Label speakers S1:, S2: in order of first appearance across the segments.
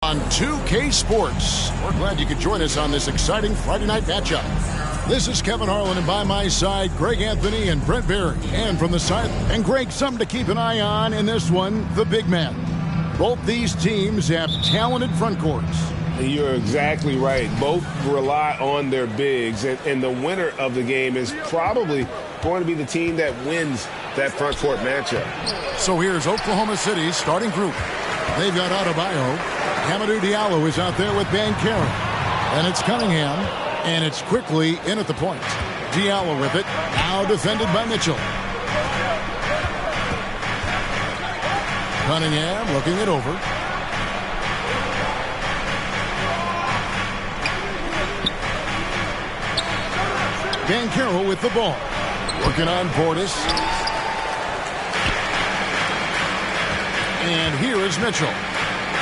S1: On 2K Sports. We're glad you could join us on this exciting Friday night matchup. This is Kevin Harlan, and by my side, Greg Anthony and Brent Berry. And from the side, and Greg, something to keep an eye on in this one, the big man. Both these teams have talented front courts.
S2: You're exactly right. Both rely on their bigs, and the winner of the game is probably going to be the team that wins that front court matchup.
S1: So here's Oklahoma City's starting group. They've got Adebayo. Hamidou Diallo is out there with Banchero. And it's Cunningham, and it's quickly in at the point. Diallo with it, now defended by Mitchell. Cunningham looking it over. Banchero with the ball. Working on Portis. And here is Mitchell.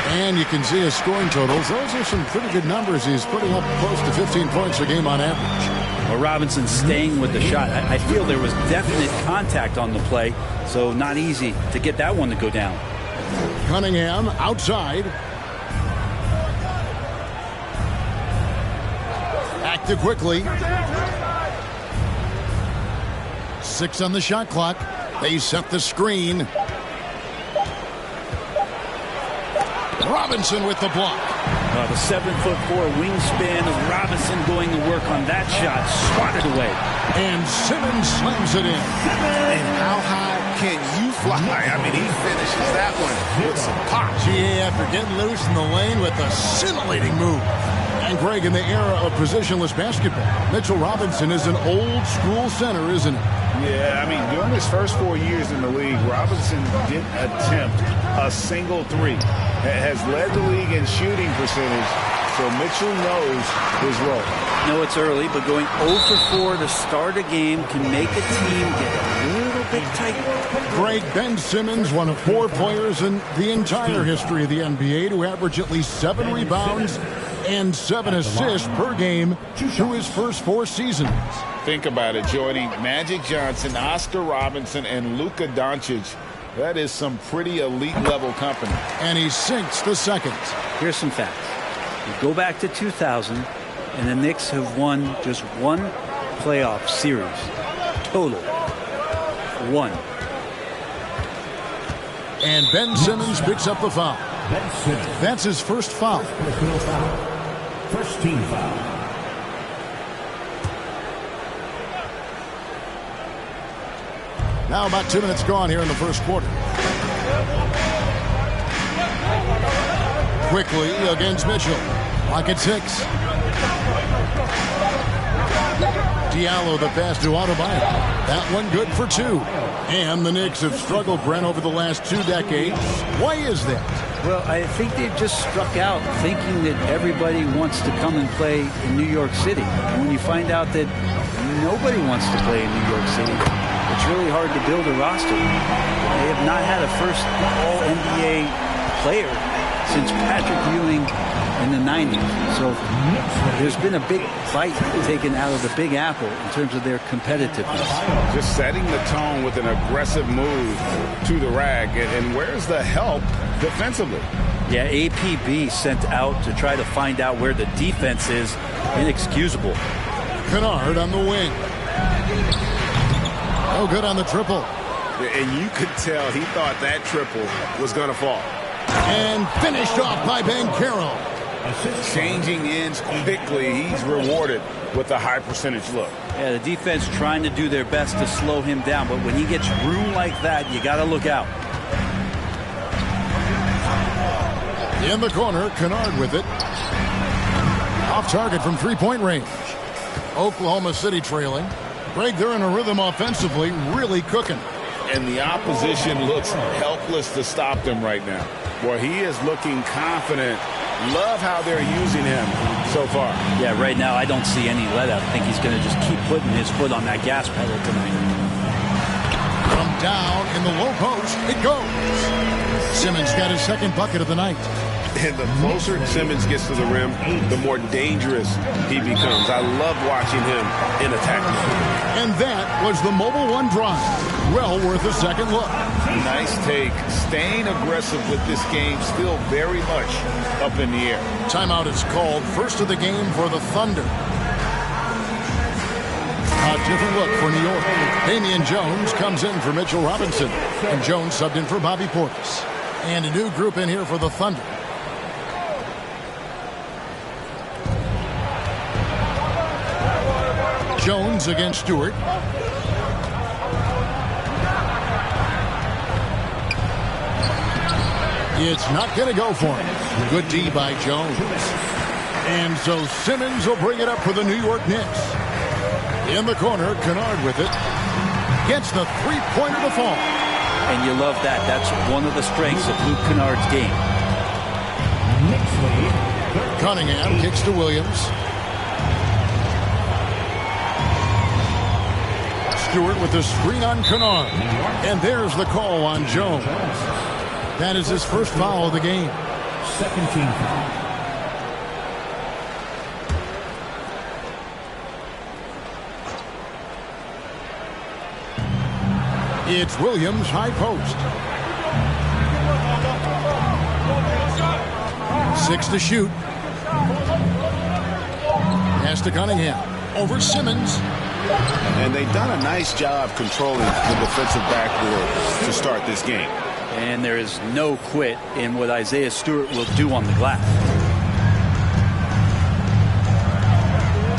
S1: And you can see his scoring totals. Those are some pretty good numbers. He's putting up close to 15 points a game on average.
S3: Well, Robinson's staying with the shot. I feel there was definite contact on the play, so not easy to get that one to go down.
S1: Cunningham outside. Active quickly. 6 on the shot clock. They set the screen. Robinson with the block.
S3: The 7'4" wingspan of Robinson going to work on that shot. Swatted away.
S1: And Simmons slams it in.
S4: And how high can you fly? I mean, he finishes that one with some pop.
S1: GA after getting loose in the lane with a scintillating move. And Greg, in the era of positionless basketball, Mitchell Robinson is an old school center, isn't he?
S2: Yeah, I mean, during his first 4 years in the league, Robinson didn't attempt a single three. Has led the league in shooting percentage, so Mitchell knows his role.
S3: No, it's early, but going 0 for 4 to start a game can make a team get a little bit tight.
S1: Greg, Ben Simmons, one of 4 players in the entire history of the NBA to average at least 7 rebounds and 7 assists per game through his first 4 seasons.
S2: Think about it, joining Magic Johnson, Oscar Robinson, and Luka Doncic. That is some pretty elite-level company.
S1: And he sinks the second.
S3: Here's some facts. You go back to 2000, and the Knicks have won just 1 playoff series. Total. 1.
S1: And Ben Simmons picks up the foul. That's his first foul.
S5: First team foul.
S1: Now about 2 minutes gone here in the first quarter. Quickly against Mitchell. Clock at 6. Diallo the pass to Adebayo. That one good for 2. And the Knicks have struggled, Brent, over the last 2 decades. Why is that?
S3: Well, I think they've just struck out thinking that everybody wants to come and play in New York City. And when you find out that nobody wants to play in New York City, it's really hard to build a roster. They have not had a first All-NBA player since Patrick Ewing in the 90s. So there's been a big fight taken out of the Big Apple in terms of their competitiveness.
S2: Just setting the tone with an aggressive move to the rack. And where's the help defensively?
S3: Yeah, APB sent out to try to find out where the defense is. Inexcusable.
S1: Kennard on the wing. Oh, good on the triple.
S2: And you could tell he thought that triple was going to fall.
S1: And finished off by Banchero.
S2: Changing ends quickly. He's rewarded with a high percentage look.
S3: Yeah, the defense trying to do their best to slow him down, but when he gets room like that, you got to look out.
S1: In the corner, Kennard with it. Off target from 3-point range. Oklahoma City trailing. Greg, they're in a rhythm offensively, really cooking.
S2: And the opposition looks helpless to stop them right now. Boy, he is looking confident. Love how they're using him so far.
S3: Yeah, right now I don't see any let up. I think he's going to just keep putting his foot on that gas pedal tonight.
S1: From down in the low post, it goes. Simmons got his second bucket of the night.
S2: And the closer Simmons gets to the rim, the more dangerous he becomes. I love watching him in attack.
S1: And that was the Mobile One Drive. well worth a second look.
S2: Nice take. Staying aggressive with this game, still very much up in the air.
S1: Timeout is called. First of the game for the Thunder. A different look for New York. Damian Jones comes in for Mitchell Robinson. And Jones subbed in for Bobby Portis. And a new group in here for the Thunder. Jones against Stewart. It's not going to go for him. Good D by Jones. And so Simmons will bring it up for the New York Knicks. In the corner, Kennard with it. Gets the three-pointer to fall.
S3: And you love that. That's one of the strengths of Luke Kennard's game.
S1: Cunningham kicks to Williams. Stewart with the screen on Kennard. And there's the call on Jones. That is his first foul of the game.
S5: Second team foul.
S1: It's Williams, high post. 6 to shoot. Pass to Cunningham. Over Simmons.
S2: And they've done a nice job controlling the defensive backboard to start this game.
S3: And there is no quit in what Isaiah Stewart will do on the glass.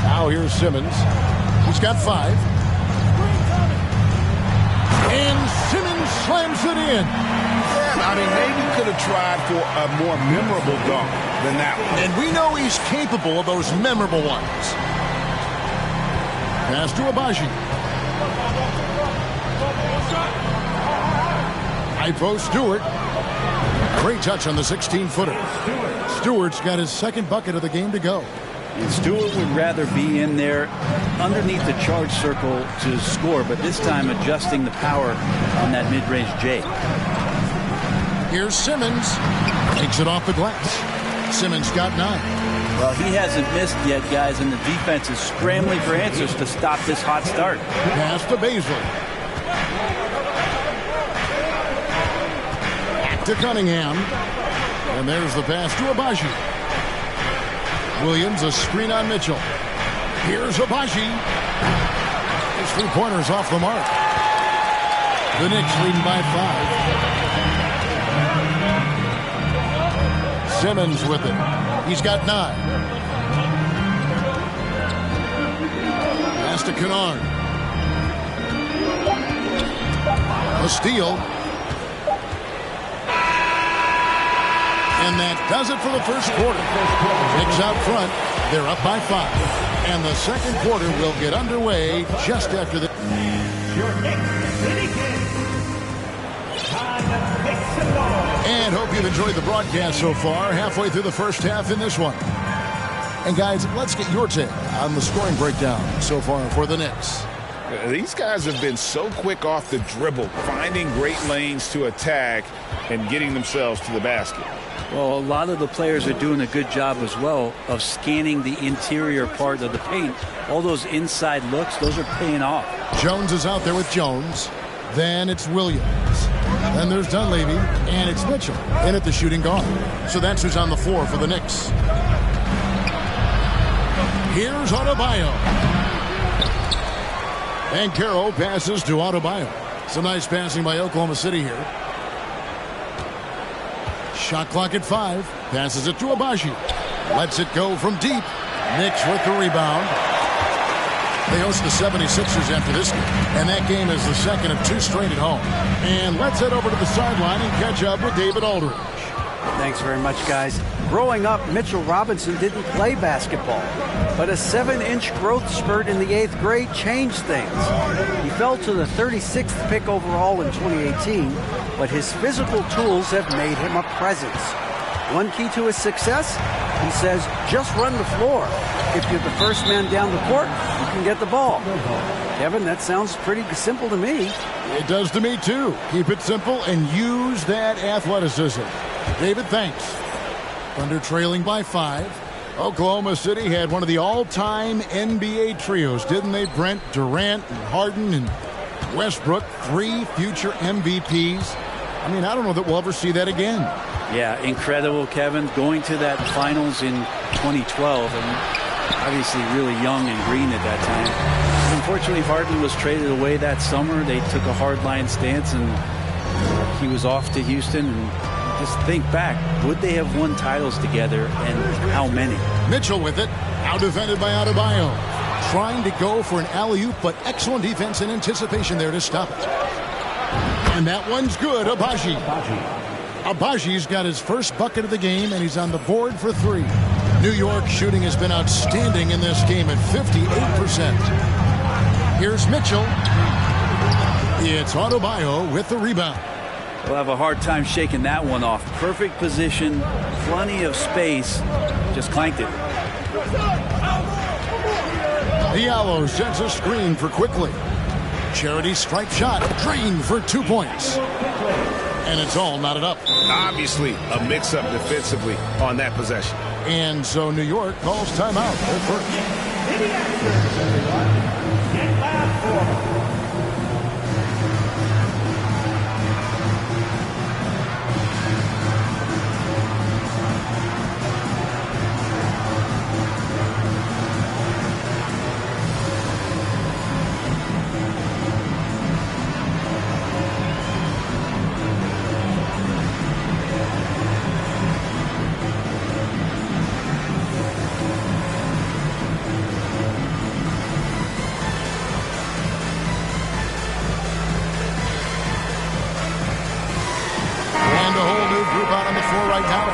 S1: Now here's Simmons. He's got 5. And Simmons slams it in.
S2: Yeah, I mean, maybe could have tried for a more memorable dunk than that one.
S1: And we know he's capable of those memorable ones. Pass to Abaji. High post Stewart. Great touch on the 16-footer. Stewart's got his second bucket of the game to go.
S3: And Stewart would rather be in there underneath the charge circle to score, but this time adjusting the power on that mid-range J.
S1: Here's Simmons. Takes it off the glass. Simmons got 9.
S3: Well, he hasn't missed yet, guys, and the defense is scrambling for answers to stop this hot start.
S1: Pass to Baisley. Back to Cunningham. And there's the pass to Abaji. Williams, a screen on Mitchell. Here's Abaji. His three-pointer's off the mark. The Knicks leading by 5. Simmons with it. He's got 9. Pass to Kennard. A steal. And that does it for the first quarter. Knicks out front. They're up by 5. And the second quarter will get underway just after the... And hope you've enjoyed the broadcast so far. Halfway through the first half in this one. And guys, let's get your take on the scoring breakdown so far for the Knicks.
S2: These guys have been so quick off the dribble, finding great lanes to attack and getting themselves to the basket.
S3: Well, a lot of the players are doing a good job as well of scanning the interior part of the paint. All those inside looks, those are paying off.
S1: Jones is out there with Jones. Then it's Williams. Then there's Dunleavy. And it's Mitchell in at the shooting guard. So that's who's on the floor for the Knicks. Here's Adebayo. And Carroll passes to Adebayo. Some nice passing by Oklahoma City here. Shot clock at 5. Passes it to Abaji. Lets it go from deep. Knicks with the rebound. They host the 76ers after this game. And that game is the second of 2 straight at home. And let's head over to the sideline and catch up with David Aldridge.
S6: Thanks very much, guys. Growing up, Mitchell Robinson didn't play basketball, but a 7-inch growth spurt in the 8th grade changed things. He fell to the 36th pick overall in 2018, but his physical tools have made him a presence. One key to his success, he says, just run the floor. If you're the first man down the court, you can get the ball. Kevin, that sounds pretty simple to me.
S1: It does to me, too. Keep it simple and use that athleticism. David, thanks. Thunder trailing by 5. Oklahoma City had one of the all-time NBA trios, didn't they, Brent? Durant and Harden and Westbrook, 3 future MVPs. I mean, I don't know that we'll ever see that again.
S3: Yeah, incredible, Kevin. Going to that finals in 2012, and obviously really young and green at that time. Unfortunately, Harden was traded away that summer. They took a hardline stance, and he was off to Houston. And just think back, would they have won titles together, and how many?
S1: Mitchell with it, out defended by Adebayo. Trying to go for an alley-oop, but excellent defense and anticipation there to stop it. And that one's good, Abaji. Abaji's got his first bucket of the game, and he's on the board for 3. New York shooting has been outstanding in this game at 58%. Here's Mitchell. It's Adebayo with the rebound.
S3: We'll have a hard time shaking that one off. Perfect position, plenty of space, just clanked it.
S1: Diallo sends a screen for Quickly. Charity stripe shot, Green for 2 points. And it's all knotted up.
S2: Obviously, a mix-up defensively on that possession.
S1: And so New York calls timeout. Their first.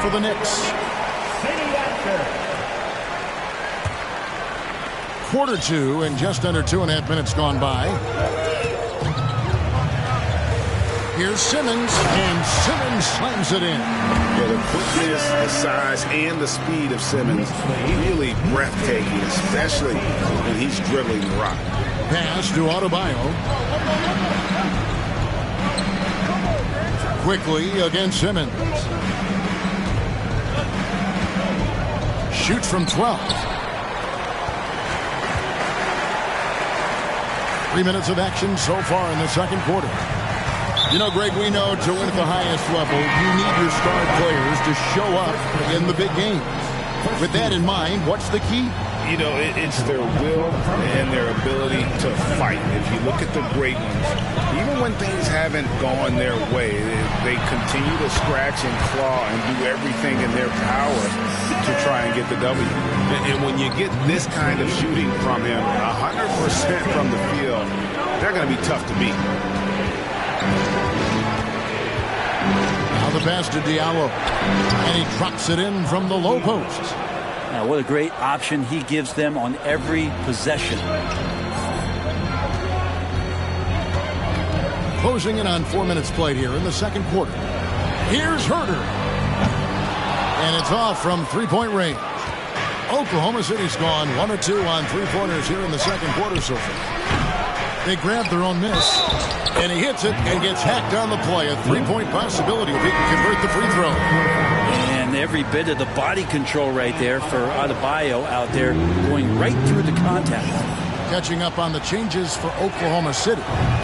S1: For the Knicks. Quarter 2 and just under 2.5 minutes gone by. Here's Simmons, and Simmons slams it in.
S2: Yeah, the quickness, the size, and the speed of Simmons really breathtaking, especially when he's dribbling the rock.
S1: Pass to Adebayo. Quickly against Simmons. Shoots from 12. 3 minutes of action so far in the second quarter. You know, Greg, we know to win at the highest level, you need your star players to show up in the big games. With that in mind, what's the key?
S2: You know, it's their will and their ability to fight. If you look at the great ones, even when things haven't gone their way, they continue to scratch and claw and do everything in their power to try and get the W. And when you get this kind of shooting from him, 100% from the field, they're going to be tough to beat.
S1: Now the pass to Diallo, and he drops it in from the low post.
S3: Now, what a great option he gives them on every possession.
S1: Closing in on 4 minutes played here in the second quarter. Here's Herter. And it's off from three-point range. Oklahoma City's gone 1 or 2 on three-pointers here in the second quarter so far. They grab their own miss. And he hits it and gets hacked on the play. A three-point possibility if he can convert the free throw.
S3: And every bit of the body control right there for Adebayo out there, going right through the contact.
S1: Catching up on the changes for Oklahoma City.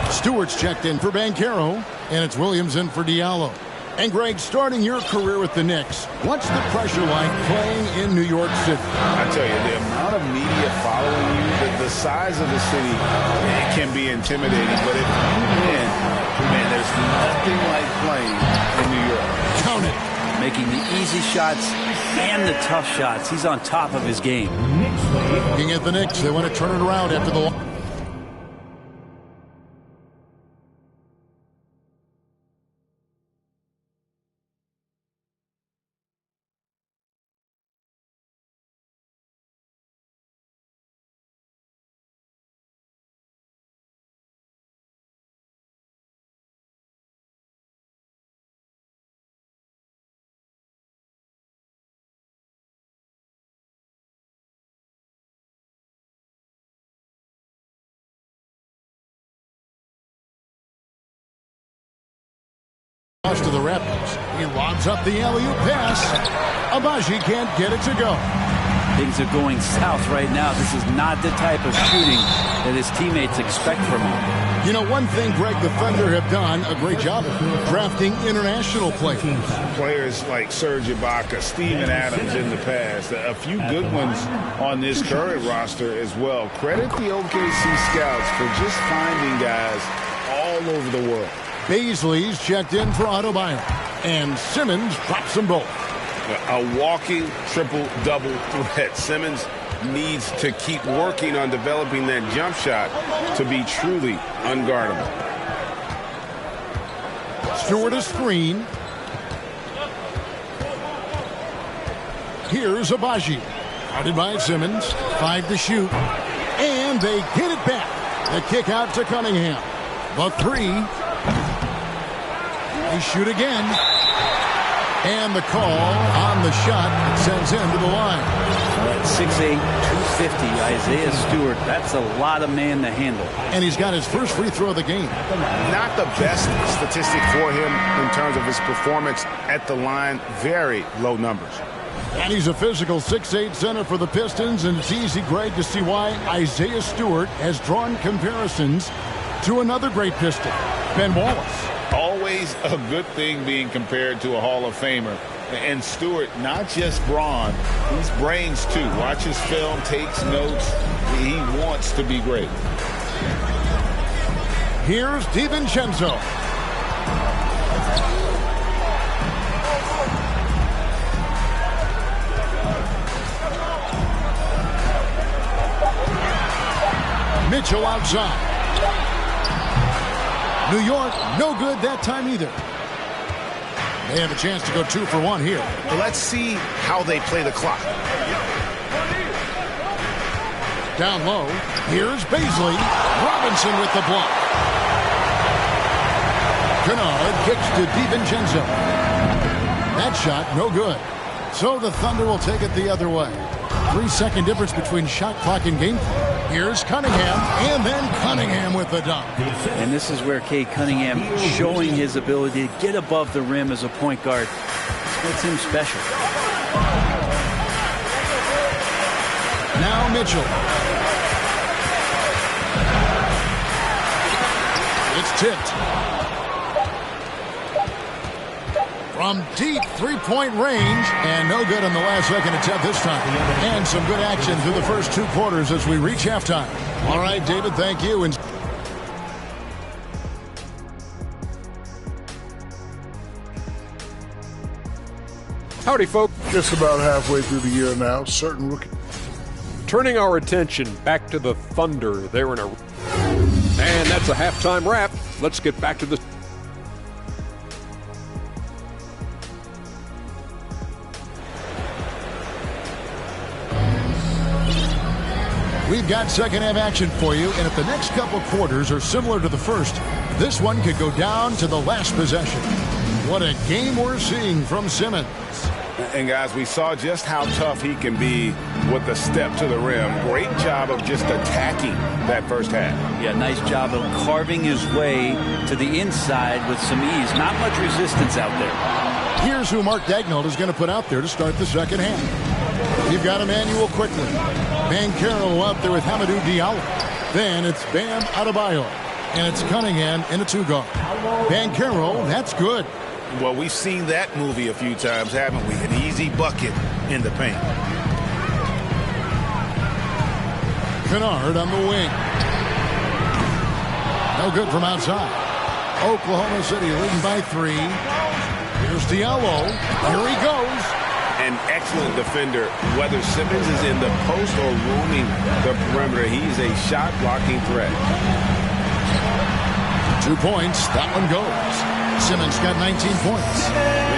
S1: Stewart's checked in for Banchero, and it's Williams in for Diallo. And Greg, starting your career with the Knicks, what's the pressure like playing in New York City?
S2: I tell you, the amount of media following you, the size of the city, it can be intimidating. But if you win, man, there's nothing like playing in New York.
S1: Count it.
S3: Making the easy shots and the tough shots. He's on top of his game.
S1: Looking at the Knicks, they want to turn it around after the to the Raptors. He lobs up the alley-oop pass. Abaji can't get it to go.
S3: Things are going south right now. This is not the type of shooting that his teammates expect from him.
S1: You know, one thing, Greg, the Thunder have done a great job of drafting international players.
S2: Players like Serge Ibaka, Steven Adams in the past, a few good ones on this current roster as well. Credit the OKC scouts for just finding guys all over the world.
S1: Baisley's checked in for Adebayo, and Simmons drops them both.
S4: A walking triple-double threat. Simmons needs to keep working on developing that jump shot to be truly unguardable.
S1: Stewart a screen. Here's Abaji. Guarded by Simmons. 5 to shoot. And they get it back. The kick out to Cunningham. The 3. They shoot again. And the call on the shot that sends him to the line.
S3: At 6'8", 250, Isaiah Stewart, that's a lot of man to handle.
S1: And he's got his first free throw of the game.
S2: Not the best statistic for him in terms of his performance at the line. Very low numbers.
S1: And he's a physical 6'8" center for the Pistons, and it's easy, Greg, to see why Isaiah Stewart has drawn comparisons to another great Piston, Ben Wallace.
S2: Always a good thing being compared to a Hall of Famer. And Stewart, not just brawn, he's brains too. Watches film, takes notes. He wants to be great.
S1: Here's DiVincenzo. Mitchell outside. New York, no good that time either. They have a chance to go 2 for 1 here.
S2: Let's see how they play the clock.
S1: Down low, here's Baisley. Robinson with the block. Kennard kicks to DiVincenzo. That shot, no good. So the Thunder will take it the other way. 3-second difference between shot clock and game clock. Here's Cunningham, and then Cunningham with the dunk.
S3: And this is where Cade Cunningham showing his ability to get above the rim as a point guard. This makes him special.
S1: Now Mitchell. It's tipped. From deep three-point range, and no good on the last second attempt this time. And some good action through the first 2 quarters as we reach halftime. All right, David, thank you. And
S7: howdy, folks.
S8: Just about halfway through the year now. Certain rookie.
S7: Turning our attention back to the Thunder. They're in a... And that's a halftime wrap. Let's get back to the...
S1: we've got second half action for you, and if the next couple quarters are similar to the first, this one could go down to the last possession. What a game we're seeing from Simmons.
S2: And guys, we saw just how tough he can be with the step to the rim. Great job of just attacking that first half.
S3: Yeah, nice job of carving his way to the inside with some ease. Not much resistance out there.
S1: Here's who Mark Daigneault is going to put out there to start the second half. You've got Emmanuel quickly. Banchero out there with Hamidou Diallo. Then it's Bam Adebayo. And it's Cunningham in a 2-guard. Banchero, that's good.
S2: Well, we've seen that movie a few times, haven't we? An easy bucket in the paint.
S1: Kennard on the wing. No good from outside. Oklahoma City leading by 3. Here's Diallo. Here he goes.
S4: An excellent defender, whether Simmons is in the post or roaming the perimeter. He's a shot-blocking threat.
S1: 2 points. That one goes. Simmons got 19 points.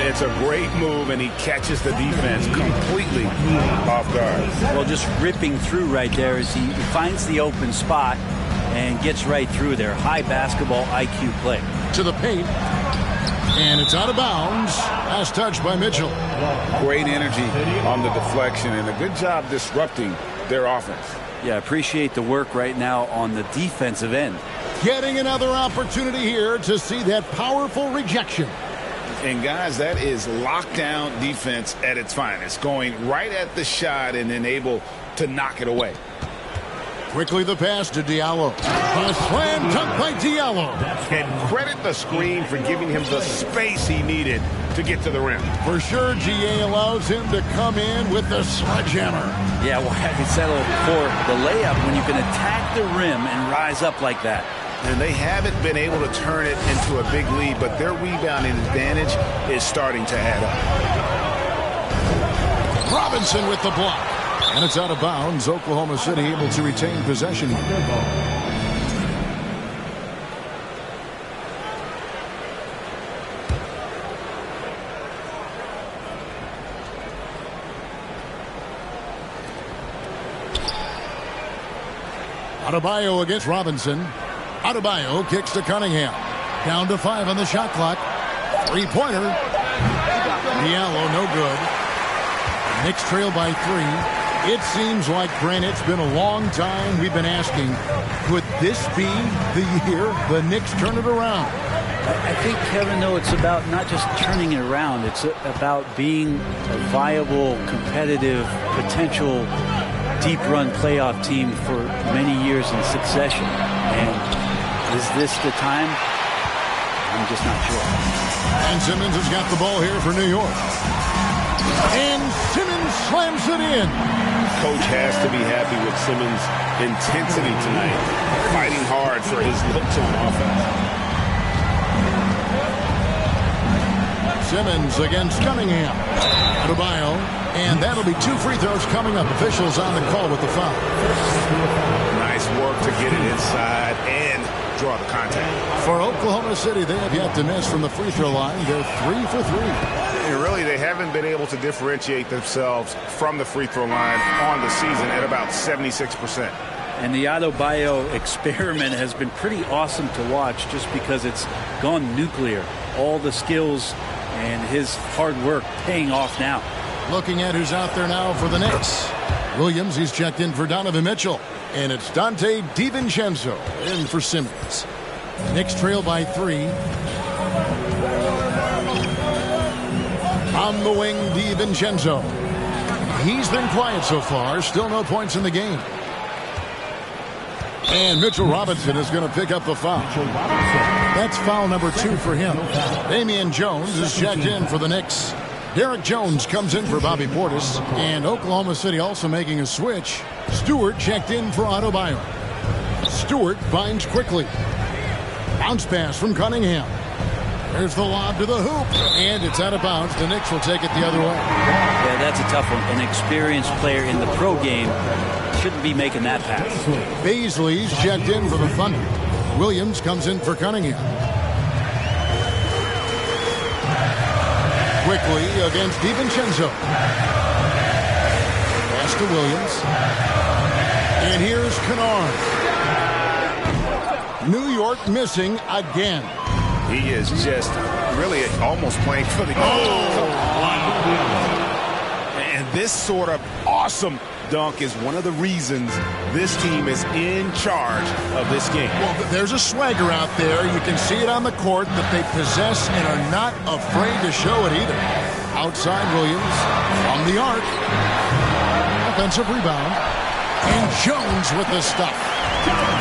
S2: It's a great move, and he catches the defense completely off guard.
S3: Well, just ripping through right there as he finds the open spot and gets right through there. High basketball IQ play.
S1: To the paint. And it's out of bounds. Last touch by Mitchell.
S2: Great energy on the deflection, and a good job disrupting their offense.
S3: Yeah, appreciate the work right now on the defensive end.
S1: Getting another opportunity here to see that powerful rejection.
S2: And guys, that is lockdown defense at its finest. Going right at the shot and then able to knock it away.
S1: Quickly the pass to Diallo. A slam dunk by Diallo.
S4: And credit the screen for giving him the space he needed to get to the rim.
S1: For sure, GA allows him to come in with the sledgehammer.
S3: Yeah, well, I settled for the layup when you can attack the rim and rise up like that.
S2: And they haven't been able to turn it into a big lead, but their rebounding advantage is starting to add up.
S1: Robinson with the block. And it's out of bounds. Oklahoma City able to retain possession. Adebayo against Robinson. Adebayo kicks to Cunningham. Down to 5 on the shot clock. Three-pointer. Diallo, no good. Knicks trail by 3. It seems like, Grant, it's been a long time we've been asking, could this be the year the Knicks turn it around?
S3: I think, Kevin, though, it's about not just turning it around. It's about being a viable, competitive, potential deep-run playoff team for many years in succession. And is this the time? I'm just not sure.
S1: And Simmons has got the ball here for New York. And Simmons slams it in.
S4: Coach has to be happy with Simmons' intensity tonight, fighting hard for his looks on offense.
S1: Simmons against Cunningham. Adebayo, and that'll be 2 free throws coming up. Officials on the call with the foul.
S2: Nice work to get it inside and draw the contact.
S1: For Oklahoma City, they have yet to miss from the free throw line. They're 3 for 3.
S2: And really, they haven't been able to differentiate themselves from the free throw line on the season at about 76%.
S3: And the Adebayo experiment has been pretty awesome to watch just because it's gone nuclear. All the skills and his hard work paying off now.
S1: Looking at who's out there now for the Knicks. Williams, he's checked in for Donovan Mitchell. And it's Dante DiVincenzo in for Simmons. Knicks trail by 3. On the wing, DiVincenzo. He's been quiet so far. Still no points in the game. And Mitchell Robinson is going to pick up the foul. That's foul number 2 for him. Damian Jones is checked in for the Knicks. Derek Jones comes in for Bobby Portis. And Oklahoma City also making a switch. Stewart checked in for Adebayo. Stewart finds quickly. Bounce pass from Cunningham. There's the lob to the hoop. And it's out of bounds. The Knicks will take it the other way.
S3: Yeah, that's a tough one. An experienced player in the pro game shouldn't be making that pass.
S1: Beasley's checked in for the Thunder. Williams comes in for Cunningham. Quickly against DiVincenzo. Pass to Williams. And here's Kennard. New York missing again.
S2: He is just really almost playing for the... And this sort of awesome dunk is one of the reasons this team is in charge of this game.
S1: Well, there's a swagger out there. You can see it on the court that they possess and are not afraid to show it either. Outside Williams on the arc. Offensive rebound. And Jones with the stuff.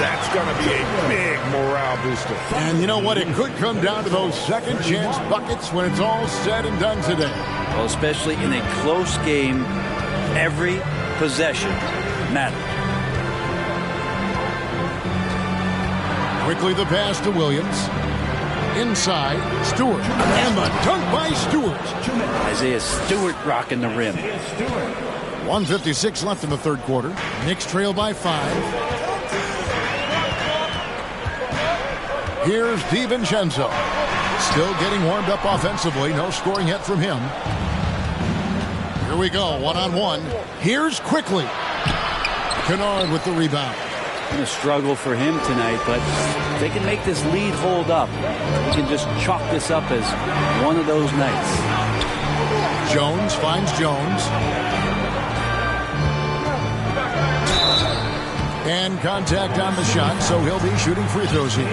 S2: That's going to be a big morale booster.
S1: And you know what? It could come down to those second chance buckets when it's all said and done today.
S3: Well, especially in a close game, every possession matters.
S1: Quickly the pass to Williams. Inside, Stewart. And the dunk by Stewart.
S3: Isaiah Stewart rocking the rim.
S1: 1:56 left in the third quarter. Knicks trail by 5. Here's DiVincenzo. Still getting warmed up offensively. No scoring yet from him. Here we go, one-on-one. Here's Quickly. Kennard with the rebound.
S3: Going to struggle for him tonight, but if they can make this lead hold up, we can just chalk this up as one of those nights.
S1: Jones finds Jones. And contact on the shot, so he'll be shooting free throws here.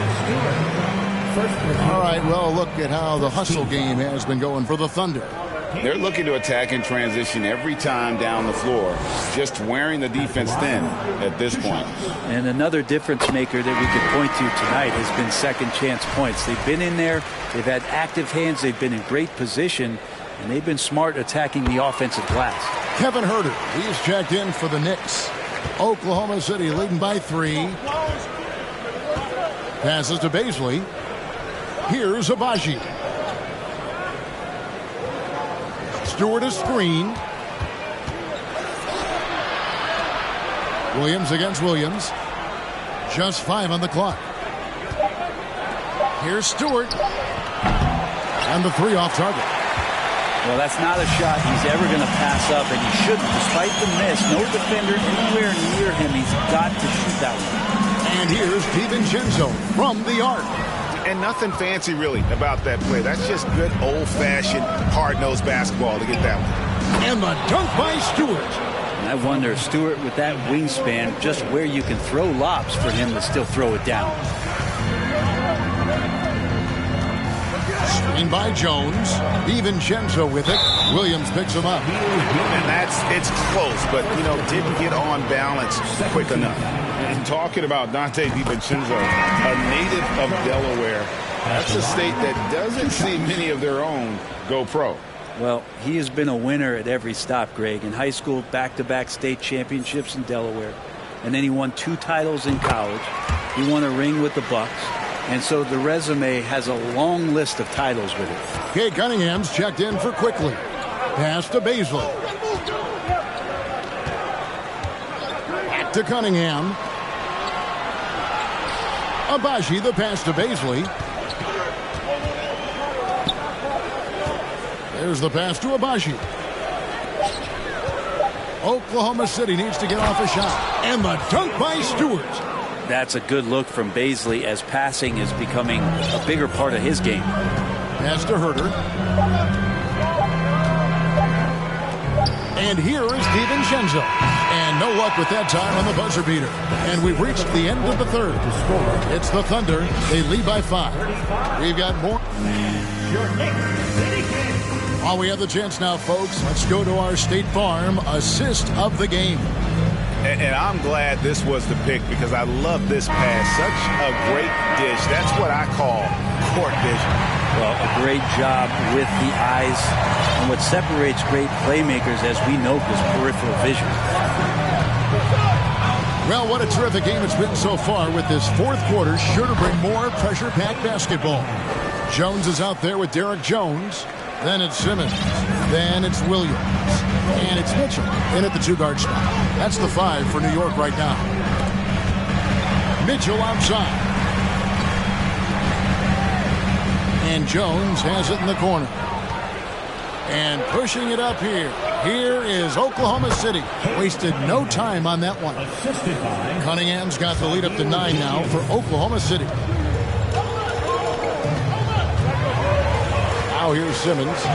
S1: All right, well, look at how the hustle game has been going for the Thunder.
S2: They're looking to attack in transition every time down the floor, just wearing the defense thin at this point.
S3: And another difference maker that we could point to tonight has been second chance points. They've been in there, they've had active hands, they've been in great position, and they've been smart attacking the offensive glass.
S1: Kevin Herter, he's checked in for the Knicks. Oklahoma City leading by 3. Passes to Baisley. Here's Abaji. Stewart a screen. Williams against Williams. Just 5 on the clock. Here's Stewart. And the 3 off target.
S3: Well, that's not a shot he's ever going to pass up, and he shouldn't. Despite the miss, no defender anywhere near him. He's got to shoot that one.
S1: And here's DiVincenzo from the arc.
S2: And nothing fancy, really, about that play. That's just good, old-fashioned, hard-nosed basketball to get that one.
S1: And the dunk by Stewart.
S3: And I wonder, Stewart, with that wingspan, just where you can throw lobs for him to still throw it down.
S1: Screen by Jones. DiVincenzo with it. Williams picks him up.
S2: And it's close, but, didn't get on balance quick enough. And talking about Dante DiVincenzo, a native of Delaware, that's a state that doesn't see many of their own go pro.
S3: Well, he has been a winner at every stop, Greg. In high school, back-to-back state championships in Delaware. And then he won 2 titles in college. He won a ring with the Bucks. And so the resume has a long list of titles with it.
S1: Kate Cunningham's checked in for Quickly. Pass to Baisley. Back to Cunningham. Abaji, the pass to Baisley. There's the pass to Abaji. Oklahoma City needs to get off a shot. And the dunk by Stewart.
S3: That's a good look from Baisley as passing is becoming a bigger part of his game.
S1: Pass to Herter. And here is DiVincenzo. And no luck with that time on the buzzer beater. And we've reached the end of the third. It's the Thunder. They lead by 5. We've got more. While we have the chance now, folks, let's go to our State Farm assist of the game.
S2: And I'm glad this was the pick because I love this pass. Such a great dish. That's what I call court vision.
S3: Well, a great job with the eyes. And what separates great playmakers, as we know, is peripheral vision.
S1: Well, what a terrific game it's been so far with this fourth quarter. Sure to bring more pressure-packed basketball. Jones is out there with Derek Jones. Then it's Simmons. Then it's Williams. And it's Mitchell in at the 2-guard spot. That's the 5 for New York right now. Mitchell outside. And Jones has it in the corner. And pushing it up here. Here is Oklahoma City. Wasted no time on that one. Cunningham's got the lead up to 9 now for Oklahoma City. Now here's Simmons.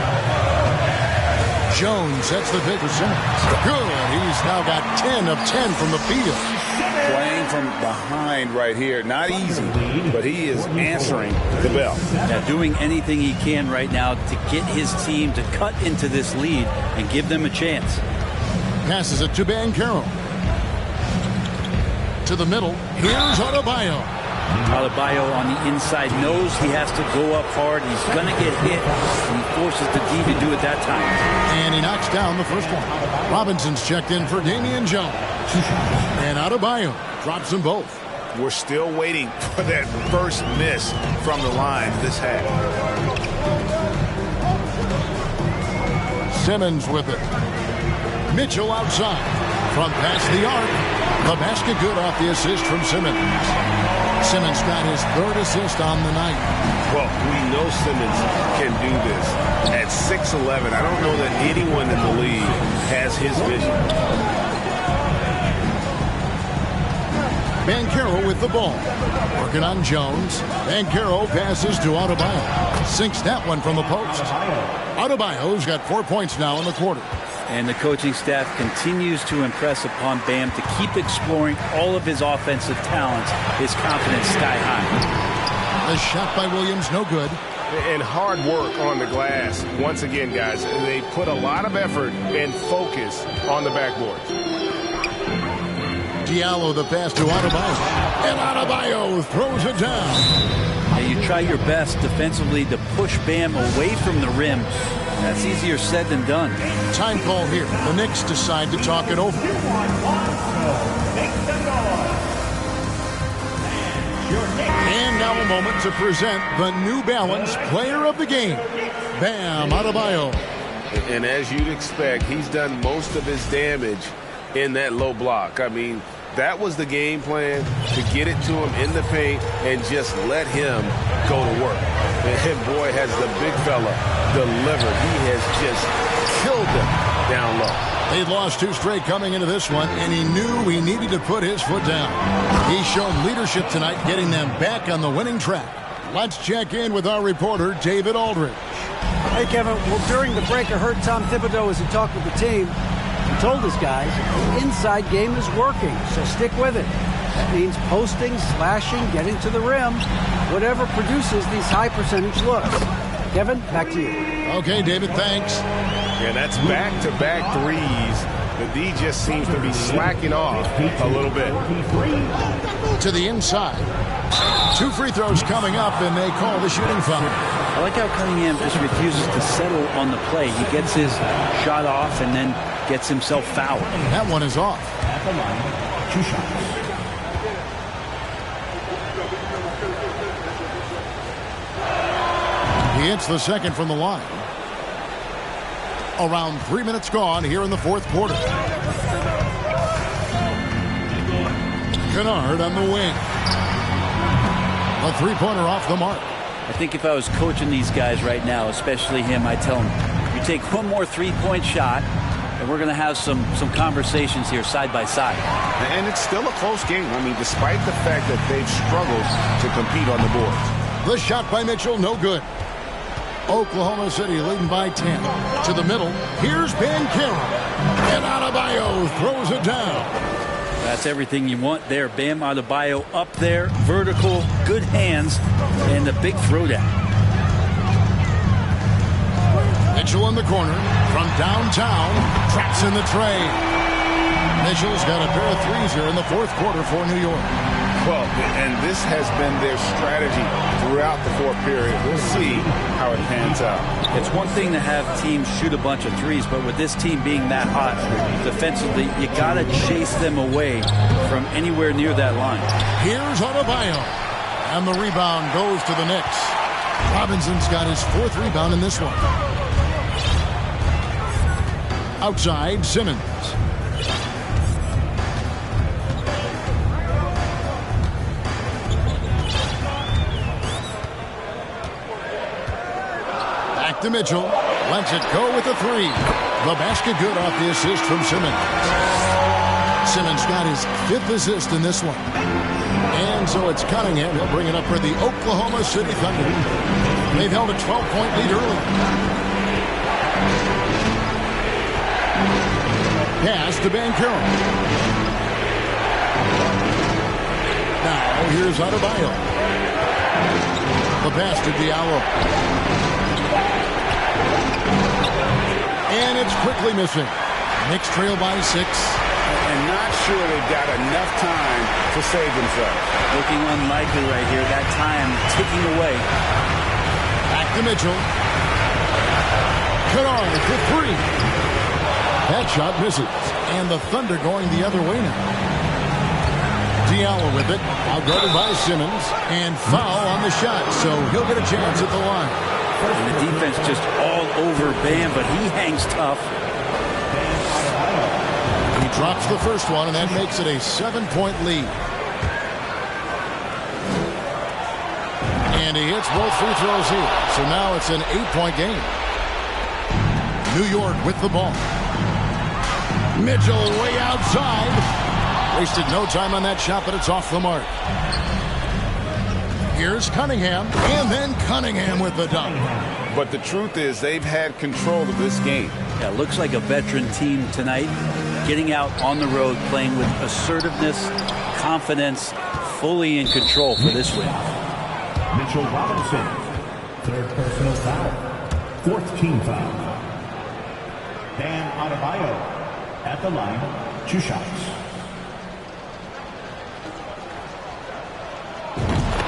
S1: Jones sets the pick for Simmons. Good. He's now got 10 of 10 from the field.
S2: Playing from behind right here. Not easy, but he is answering the bell.
S3: Yeah, doing anything he can right now to get his team to cut into this lead and give them a chance.
S1: Passes it to Banchero. To the middle. Here's Adebayo.
S3: Adebayo on the inside knows he has to go up hard. He's going to get hit. And he forces the D to do it that time.
S1: And he knocks down the first one. Robinson's checked in for Damian Jones. And Adebayo drops them both.
S2: We're still waiting for that first miss from the line this half.
S1: Simmons with it. Mitchell outside. From past the arc. The basket good off the assist from Simmons. Simmons got his 3rd assist on the night.
S4: Well, we know Simmons can do this. At 6'11", I don't know that anyone in the league has his vision.
S1: Banchero with the ball. Working on Jones. Banchero passes to Adebayo. Sinks that one from the post. Adebayo's got 4 points now in the quarter.
S3: And the coaching staff continues to impress upon Bam to keep exploring all of his offensive talents. His confidence sky high.
S1: The shot by Williams, no good.
S2: And hard work on the glass. Once again, guys, they put a lot of effort and focus on the backboard.
S1: Diallo, the pass to Adebayo. And Adebayo throws it down.
S3: Yeah, you try your best defensively to push Bam away from the rim. That's easier said than done.
S1: Time call here. The Knicks decide to talk it over. And now a moment to present the New Balance Player of the Game, Bam Adebayo.
S4: And as you'd expect, he's done most of his damage in that low block. I mean, that was the game plan, to get it to him in the paint and just let him go to work. And boy, has the big fella delivered. He has just killed them down low.
S1: They'd lost 2 straight coming into this one, and he knew he needed to put his foot down. He's shown leadership tonight, getting them back on the winning track. Let's check in with our reporter, David Aldridge.
S6: Hey, Kevin. Well, during the break, I heard Tom Thibodeau as he talked with the team. He told his guys the inside game is working, so stick with it. That means posting, slashing, getting to the rim, whatever produces these high percentage looks. Kevin, back to you.
S1: Okay, David, thanks.
S2: Yeah, that's back-to-back threes. The D just seems to be slacking off a little bit.
S1: To the inside. 2 free throws coming up, and they call the shooting foul.
S3: I like how Cunningham just refuses to settle on the play. He gets his shot off and then gets himself fouled.
S1: That one is off.
S5: At the line, 2 shots.
S1: He hits the second from the line. Around 3 minutes gone here in the 4th quarter. Kennard on the wing. A 3-pointer off the mark.
S3: I think if I was coaching these guys right now, especially him, I'd tell him, you take one more 3-point shot, and we're going to have some conversations here side by side.
S2: And it's still a close game. I mean, despite the fact that they've struggled to compete on the boards.
S1: The shot by Mitchell, no good. Oklahoma City leading by 10. To the middle, here's Banchero. And Adebayo throws it down.
S3: That's everything you want there. Bam Adebayo up there, vertical, good hands, and the big throwdown.
S1: Mitchell in the corner from downtown, traps in the tray. Mitchell's got a pair of threes here in the 4th quarter for New York.
S2: Well, and this has been their strategy throughout the 4th period. We'll see how it pans out.
S3: It's one thing to have teams shoot a bunch of threes, but with this team being that hot defensively, you got to chase them away from anywhere near that line.
S1: Here's Adebayo. And the rebound goes to the Knicks. Robinson's got his 4th rebound in this one. Outside, Simmons. Back to Mitchell. Lets it go with a 3. The basket good off the assist from Simmons. Simmons got his 5th assist in this one. And so it's Cunningham. He'll bring it up for the Oklahoma City Thunder. They've held a 12-point lead early. Pass to Banchero. Now here's Adebayo. The pass to Diallo. And it's quickly missing. Knicks trail by 6.
S2: And not sure they've got enough time to save themselves.
S3: Looking unlikely right here. That time ticking away.
S1: Back to Mitchell. Kennard for 3. That shot misses. And the Thunder going the other way now. Diallo with it. Outguarded by Simmons. And foul on the shot. So he'll get a chance at the line.
S3: And the defense just all over Bam, but he hangs tough.
S1: He drops the first one, and that makes it a 7-point lead. And he hits both free throws here. So now it's an 8-point game. New York with the ball. Mitchell way outside. Wasted no time on that shot, but it's off the mark. Here's Cunningham, and then Cunningham with the dunk.
S2: But the truth is they've had control of this game.
S3: Yeah, looks like a veteran team tonight, getting out on the road, playing with assertiveness, confidence, fully in control for this win.
S5: Mitchell Robinson. Third personal foul. Fourth team foul. Bam Adebayo at the line. 2 shots.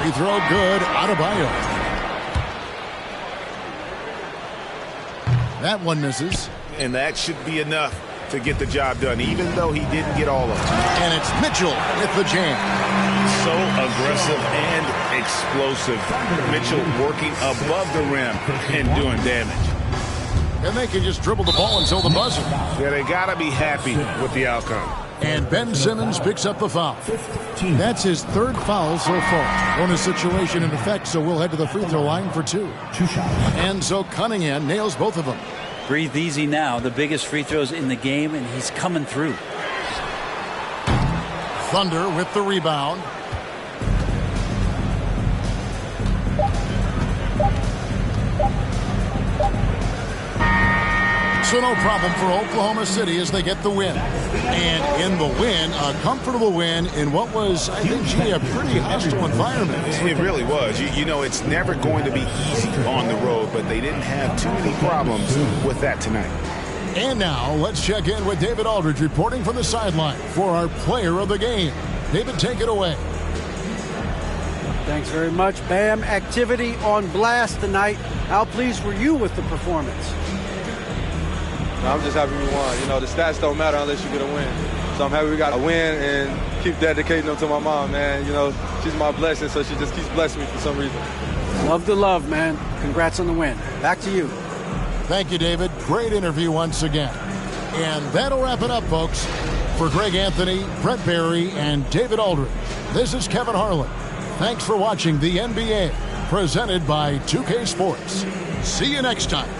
S1: Free throw good. Adebayo. That one misses.
S2: And that should be enough to get the job done, even though he didn't get all of it.
S1: And it's Mitchell with the jam.
S2: So aggressive and explosive. Mitchell working above the rim and doing damage.
S1: And they can just dribble the ball until the buzzer.
S2: Yeah, they got to be happy with the outcome.
S1: And Ben Simmons picks up the foul. That's his third foul so far. Bonus situation in effect, so we'll head to the free throw line for 2.
S5: 2 shots.
S1: And so Cunningham nails both of them.
S3: Breathe easy now. The biggest free throws in the game, and he's coming through.
S1: Thunder with the rebound. So no problem for Oklahoma City as they get the win. And in the win, a comfortable win in what was, I think, a pretty hostile environment.
S2: It really was. You know, it's never going to be easy on the road, but they didn't have too many problems with that tonight.
S1: And now, let's check in with David Aldridge reporting from the sideline for our player of the game. David, take it away.
S6: Thanks very much, Bam. Activity on blast tonight. How pleased were you with the performance?
S9: I'm just happy we won. You know, the stats don't matter unless you get a win. So I'm happy we got a win and keep dedicating them to my mom, man. You know, she's my blessing, so she just keeps blessing me for some reason.
S6: Love the love, man. Congrats on the win. Back to you.
S1: Thank you, David. Great interview once again. And that'll wrap it up, folks. For Greg Anthony, Brett Barry, and David Aldridge, this is Kevin Harlan. Thanks for watching the NBA, presented by 2K Sports. See you next time.